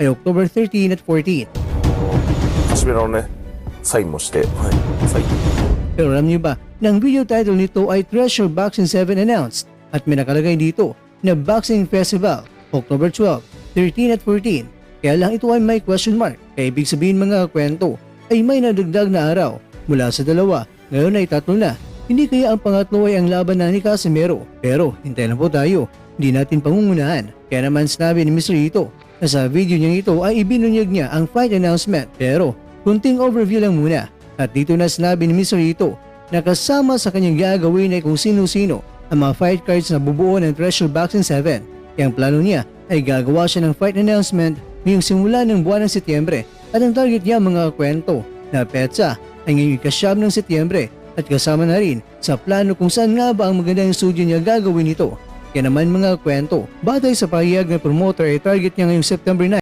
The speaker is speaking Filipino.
ay October 13 at 14. 初めのね、サインもして、はい、サイン。 Pero alam niyo ba na ang video title nito ay Treasure Boxing 7 Announced at may nakalagay dito na Boxing Festival October 12, 13 at 14. Kaya lang ito ay may question mark. Kaya ibig sabihin mga kwento ay may nadagdag na araw mula sa 2, ngayon ay 3 na. Hindi kaya ang pangatlo ay ang laban na ni Casimero. Pero hintay lang po tayo, hindi natin pangungunahan. Kaya naman sinabi ni Mr. Ito na sa video niya ito ay ibinunyag niya ang fight announcement. Pero kunting overview lang muna. At dito na sinabi ni Mr. Ito na kasama sa kanyang gagawin ay kung sino-sino ang mga fight cards na bubuo ng Treasure Boxing 7. Ang plano niya ay gagawa siya ng fight announcement ngayong simula ng buwan ng Setyembre at ang target niya mga kwento na petsa ay ngayong ika-9 ng Setyembre at kasama na rin sa plano kung saan nga ba ang magandang studio niya gagawin ito. Kaya naman mga kwento, batay sa pahayag ng promoter ay target niya ngayong September 9